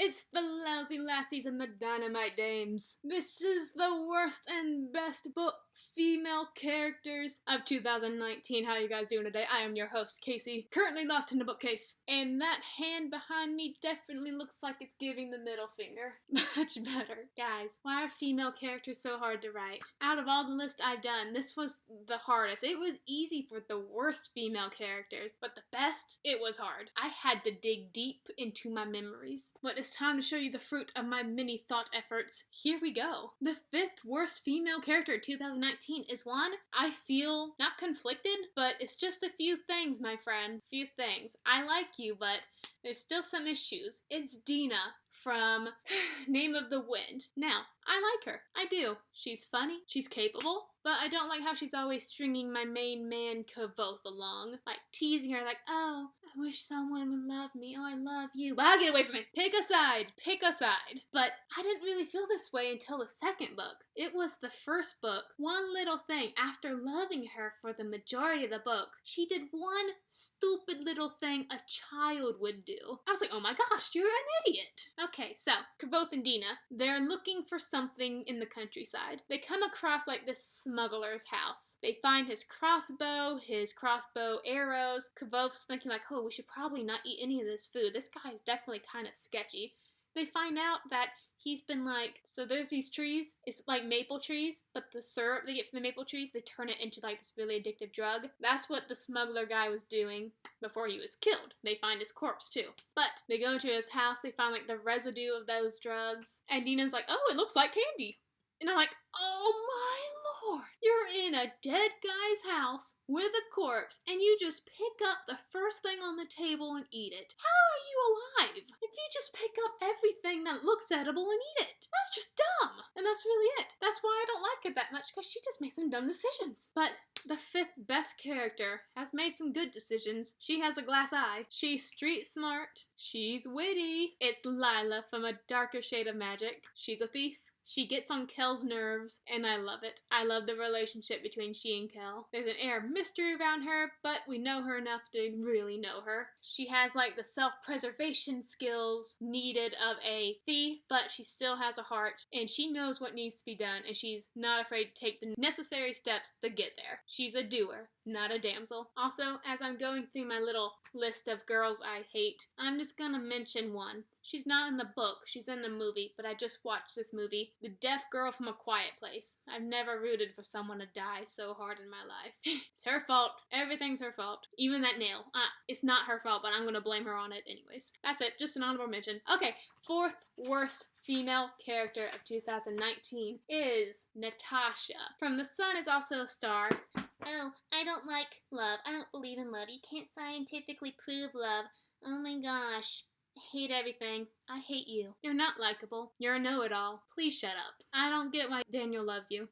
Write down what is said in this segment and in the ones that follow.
It's the lousy lassies and the dynamite dames. This is the worst and best book female characters of 2019. How you guys doing today? I am your host, Casey, currently lost in the bookcase. And that hand behind me definitely looks like it's giving the middle finger. Much better. Guys, why are female characters so hard to write? Out of all the list I've done, this was the hardest. It was easy for the worst female characters, but the best, it was hard. I had to dig deep into my memories. But it's time to show you the fruit of my many thought efforts. Here we go. The 5th worst female character of 2019 is one I feel not conflicted, but it's just a few things, my friend. Few things. I like you, but there's still some issues. It's Dina from Name of the Wind. Now, I like her. I do. She's funny. She's capable. But I don't like how she's always stringing my main man Kavoth along. Like teasing her like, oh, I wish someone would love me. Oh, I love you. But get away from me. Pick a side. Pick a side. But I didn't really feel this way until the second book. It was the first book. One little thing. After loving her for the majority of the book, she did one stupid little thing a child would do. I was like, oh my gosh, you're an idiot. Okay, so Kavoth and Dina, they're looking for something in the countryside. They come across like this smuggler's house. They find his crossbow arrows. Kavoth's thinking like, oh, we should probably not eat any of this food. This guy is definitely kind of sketchy. They find out that he's been like, so there's these trees, it's like maple trees, but the syrup they get from the maple trees, they turn it into like this really addictive drug. That's what the smuggler guy was doing before he was killed. They find his corpse too. But they go to his house, they find like the residue of those drugs, and Dina's like, oh, it looks like candy. And I'm like, oh my lord, you're in a dead guy's house with a corpse and you just pick up the first thing on the table and eat it. How are you alive if you just pick up everything that looks edible and eat it? That's just dumb. And that's really it. That's why I don't like her that much, because she just makes some dumb decisions. But the 5th best character has made some good decisions. She has a glass eye. She's street smart. She's witty. It's Lila from A Darker Shade of Magic. She's a thief. She gets on Kel's nerves, and I love it. I love the relationship between she and Kel. There's an air of mystery around her, but we know her enough to really know her. She has like the self-preservation skills needed of a thief, but she still has a heart, and she knows what needs to be done, and she's not afraid to take the necessary steps to get there. She's a doer, not a damsel. Also, as I'm going through my little list of girls I hate, I'm just gonna mention one. She's not in the book, she's in the movie, but I just watched this movie. The deaf girl from A Quiet Place. I've never rooted for someone to die so hard in my life. It's her fault. Everything's her fault. Even that nail. It's not her fault, but I'm gonna blame her on it anyways. That's it, just an honorable mention. Okay, 4th worst female character of 2019 is Natasha. From The Sun is also a star. Oh, I don't like love. I don't believe in love. You can't scientifically prove love. Oh my gosh. I hate everything. I hate you. You're not likable. You're a know-it-all. Please shut up. I don't get why Daniel loves you.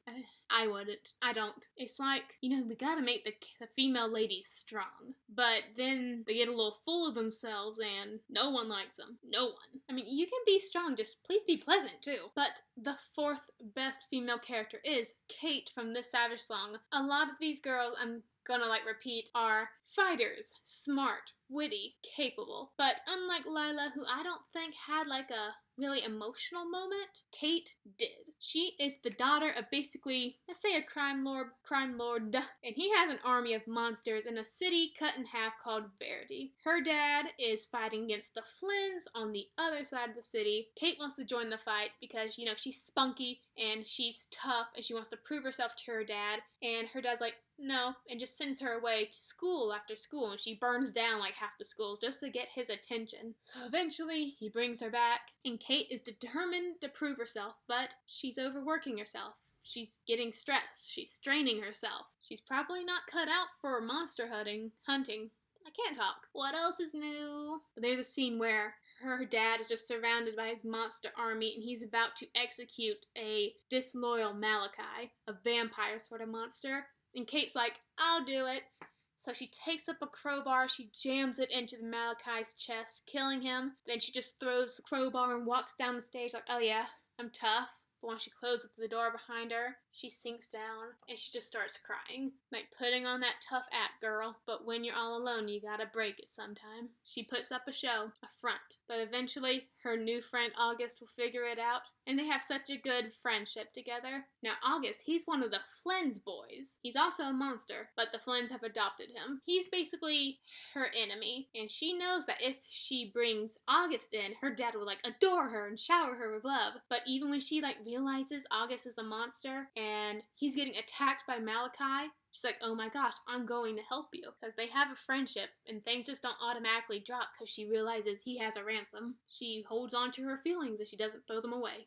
I wouldn't. I don't. It's like, we gotta make the female ladies strong. But then they get a little full of themselves and no one likes them. No one. I mean, you can be strong, just please be pleasant too. But the 4th best female character is Kate from This Savage Song. A lot of these girls, I'm gonna repeat, are fighters, smart, witty, capable. But unlike Lila, who I don't think had a really emotional moment, Kate did. She is the daughter of basically, let's say, a crime lord, and he has an army of monsters in a city cut in half called Verity. Her dad is fighting against the Flynns on the other side of the city. Kate wants to join the fight because, she's spunky and she's tough and she wants to prove herself to her dad, and her dad's like, no, and just sends her away to school after school, and she burns down half the schools just to get his attention. So eventually, he brings her back, and Kate is determined to prove herself, but she's overworking herself. She's getting stressed. She's straining herself. She's probably not cut out for monster hunting. I can't talk. What else is new? There's a scene where her dad is just surrounded by his monster army, and he's about to execute a disloyal Malachi, a vampire sort of monster. And Kate's like, I'll do it. So she takes up a crowbar, she jams it into the Malachi's chest, killing him. Then she just throws the crowbar and walks down the stage like, oh yeah, I'm tough. But when she closes the door behind her, she sinks down and she just starts crying. Like putting on that tough act, girl. But when you're all alone, you gotta break it sometime. She puts up a show, a front. But eventually, her new friend August will figure it out, and they have such a good friendship together. Now, August, he's one of the Flynn's boys. He's also a monster, but the Flynn's have adopted him. He's basically her enemy, and she knows that if she brings August in, her dad will, like, adore her and shower her with love. But even when she, like, realizes August is a monster, and he's getting attacked by Malachi, she's like, oh my gosh, I'm going to help you. Because they have a friendship, and things just don't automatically drop because she realizes he has a ransom. She holds on to her feelings and she doesn't throw them away.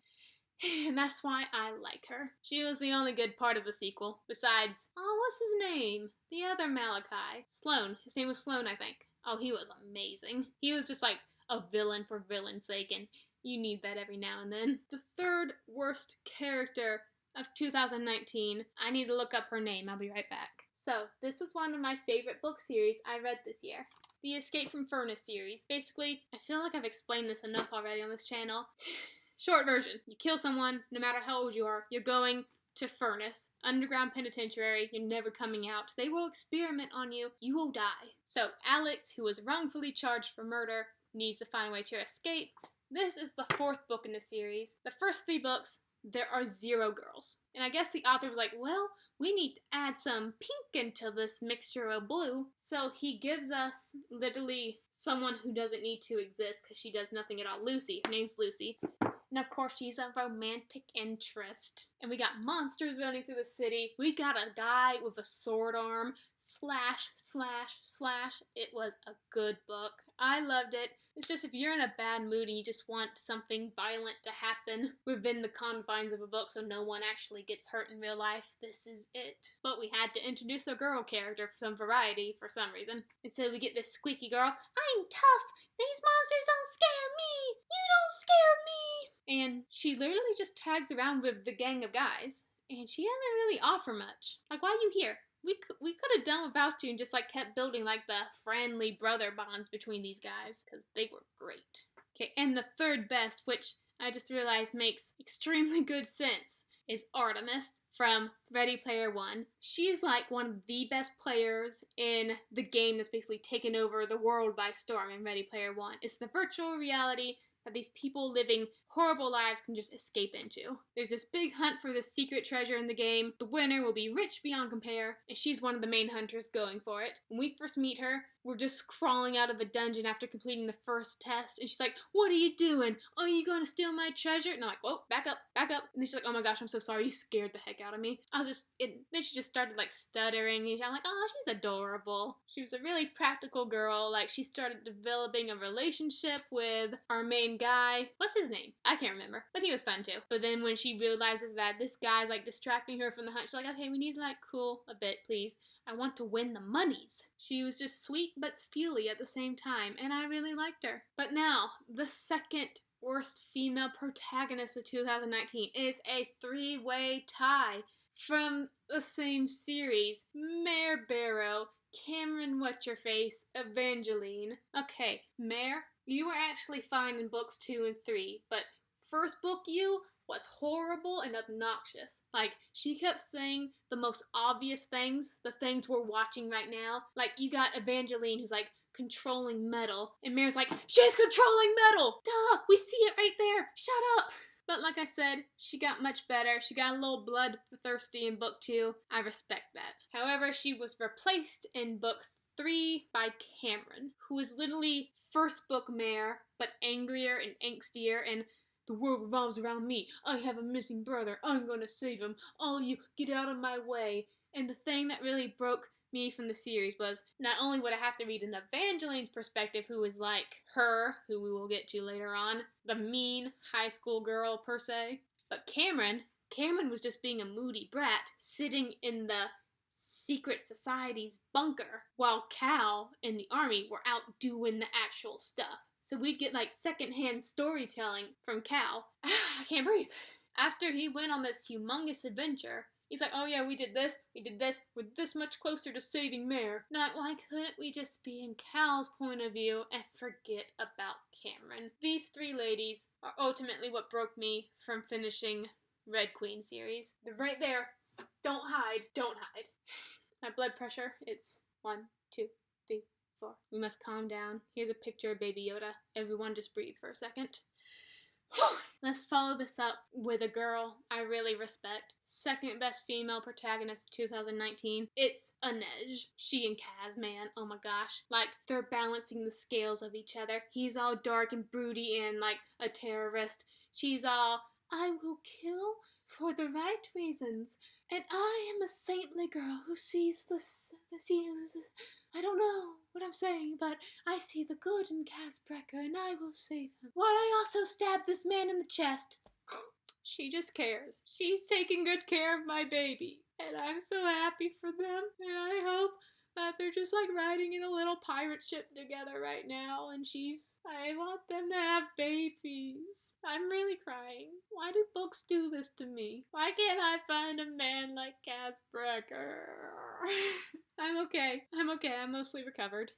And that's why I like her. She was the only good part of the sequel. Besides, what's his name? The other Malachi. Sloan. His name was Sloan, I think. Oh, he was amazing. He was just like a villain for villain's sake, and you need that every now and then. The third worst character of 2019. I need to look up her name. I'll be right back. So, this was one of my favorite book series I read this year. The Escape from Furnace series. Basically, I feel like I've explained this enough already on this channel. Short version. You kill someone, no matter how old you are, you're going to Furnace, underground penitentiary, you're never coming out. They will experiment on you. You will die. So, Alex, who was wrongfully charged for murder, needs to find a way to escape. This is the fourth book in the series. The first 3 books, there are 0 girls. And I guess the author was like, well, we need to add some pink into this mixture of blue. So he gives us literally someone who doesn't need to exist because she does nothing at all. Lucy. Her name's Lucy. And of course, she's a romantic interest. And we got monsters running through the city. We got a guy with a sword arm. Slash, slash, slash. It was a good book. I loved it. It's just if you're in a bad mood and you just want something violent to happen within the confines of a book so no one actually gets hurt in real life, this is it. But we had to introduce a girl character for some variety for some reason. And so we get this squeaky girl. I'm tough. These monsters don't scare me. You don't scare me. And she literally just tags around with the gang of guys. And she doesn't really offer much. Like, why are you here? We could have done without you and just, like, kept building, like, the friendly brother bonds between these guys, because they were great. Okay, and the third best, which I just realized makes extremely good sense, is Artemis from Ready Player One. She's, like, one of the best players in the game that's basically taken over the world by storm in Ready Player One. It's the virtual reality that these people living horrible lives can just escape into. There's this big hunt for this secret treasure in the game. The winner will be rich beyond compare, and she's one of the main hunters going for it. When we first meet her, we're just crawling out of a dungeon after completing the first test, and she's like, what are you doing? Are you going to steal my treasure? And I'm like, whoa, back up, back up. And then she's like, oh my gosh, I'm so sorry, you scared the heck out of me. Then she just started like stuttering, and I'm like, oh, she's adorable. She was a really practical girl. Like, she started developing a relationship with our main guy. What's his name? I can't remember, but he was fun too. But then when she realizes that this guy's like distracting her from the hunt, she's like, okay, we need to like cool a bit, please. I want to win the monies. She was just sweet but steely at the same time, and I really liked her. But now, the second worst female protagonist of 2019 is a 3-way tie from the same series. Mare Barrow, Cameron What's-Your-Face, Evangeline. Okay, Mare, you were actually fine in books 2 and 3, but first book you was horrible and obnoxious. Like, she kept saying the most obvious things, the things we're watching right now. Like, you got Evangeline who's like controlling metal, and Mare's like, she's controlling metal! Duh, we see it right there, shut up! But like I said, she got much better. She got a little bloodthirsty in book 2. I respect that. However, she was replaced in book 3 by Cameron, who is literally first book Mare, but angrier and angstier, and the world revolves around me. I have a missing brother. I'm gonna save him. All of you, get out of my way. And the thing that really broke me from the series was not only would I have to read an Evangeline's perspective, who is like her, who we will get to later on, the mean high school girl per se, but Cameron was just being a moody brat sitting in the secret society's bunker while Cal and the army were out doing the actual stuff. So we'd get like secondhand storytelling from Cal. I can't breathe. After he went on this humongous adventure, he's like, oh yeah, we did this, we're this much closer to saving Mare. And I'm like, why couldn't we just be in Cal's point of view and forget about Cameron? These 3 ladies are ultimately what broke me from finishing Red Queen series. They're right there, Don't hide. Don't hide. My blood pressure, it's 1, 2, 3, 4. We must calm down. Here's a picture of Baby Yoda. Everyone just breathe for a second. Let's follow this up with a girl I really respect. Second best female protagonist of 2019. It's Inej. She and Kaz, man. Oh my gosh. Like, they're balancing the scales of each other. He's all dark and broody and like a terrorist. She's all, I will kill for the right reasons. And I am a saintly girl who sees I don't know what I'm saying, but I see the good in Casbrecker and I will save him. While I also stab this man in the chest. She just cares. She's taking good care of my baby. And I'm so happy for them. And I hope that they're just like riding in a little pirate ship together right now, and I want them to have babies. I'm really crying. Why do books do this to me? Why can't I find a man like Casbrecker? I'm okay. I'm mostly recovered.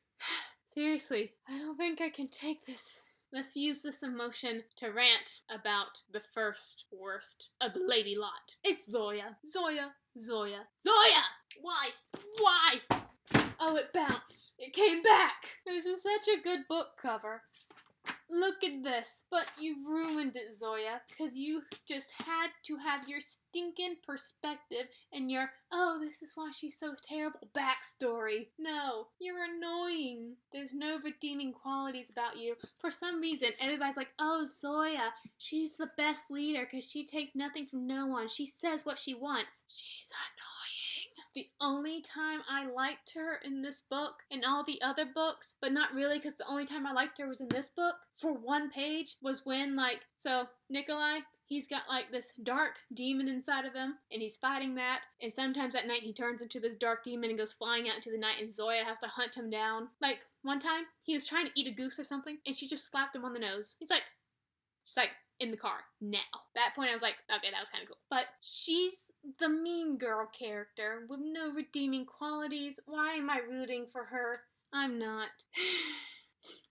Seriously, I don't think I can take this. Let's use this emotion to rant about the first worst of the lady lot. It's Zoya. Zoya. Why? Oh, it bounced. It came back. This is such a good book cover. Look at this. But you ruined it, Zoya, because you just had to have your stinking perspective and your, oh, this is why she's so terrible backstory. No, you're annoying. There's no redeeming qualities about you. For some reason, everybody's like, oh, Zoya, she's the best leader because she takes nothing from no one. She says what she wants. She's annoying. The only time I liked her in this book and all the other books, but not really because the only time I liked her was in this book, for one page, was when, so Nikolai, he's got this dark demon inside of him, and he's fighting that, and sometimes at night he turns into this dark demon and goes flying out into the night, and Zoya has to hunt him down. One time, he was trying to eat a goose or something, and she just slapped him on the nose. She's like, in the car, now. At that point I was like, okay, that was kind of cool. But she's the mean girl character with no redeeming qualities. Why am I rooting for her? I'm not.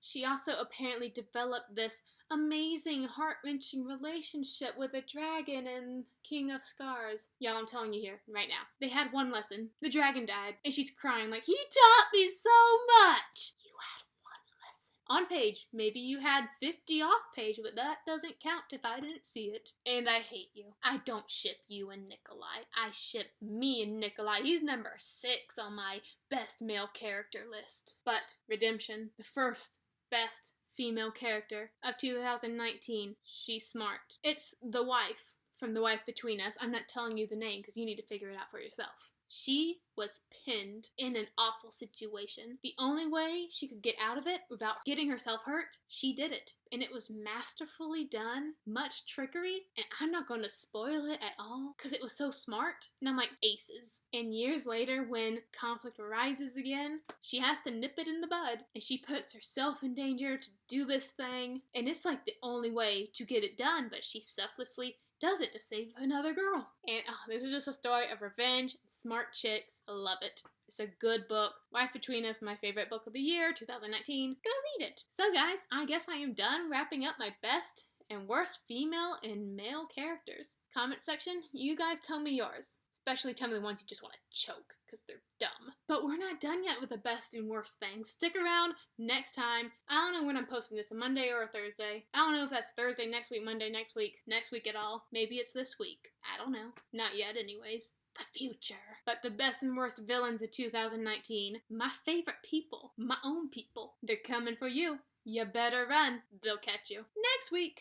She also apparently developed this amazing, heart-wrenching relationship with a dragon and King of Scars. Y'all, I'm telling you here, right now. They had one lesson. The dragon died, and she's crying like, he taught me so much! You had one lesson. On page. Maybe you had 50 off page, but that doesn't count if I didn't see it. And I hate you. I don't ship you and Nikolai. I ship me and Nikolai. He's number 6 on my best male character list. But redemption, the first best female character of 2019. She's smart. It's the wife from The Wife Between Us. I'm not telling you the name because you need to figure it out for yourself. She was pinned in an awful situation. The only way she could get out of it without getting herself hurt, she did it. And it was masterfully done, much trickery, and I'm not going to spoil it at all because it was so smart. And I'm like, aces. And years later, when conflict arises again, she has to nip it in the bud. And she puts herself in danger to do this thing. And it's like the only way to get it done, but she selflessly does it to save another girl. And this is just a story of revenge and smart chicks. I love it. It's a good book. Wife Between Us, my favorite book of the year, 2019. Go read it. So guys, I guess I am done wrapping up my best and worst female and male characters. Comment section, you guys tell me yours. Especially tell me the ones you just want to choke, because they're dumb. But we're not done yet with the best and worst things. Stick around next time. I don't know when I'm posting this, a Monday or a Thursday. I don't know if that's Thursday next week, Monday next week at all. Maybe it's this week. I don't know. Not yet anyways. The future. But the best and worst villains of 2019. My favorite people. My own people. They're coming for you. You better run. They'll catch you. Next week.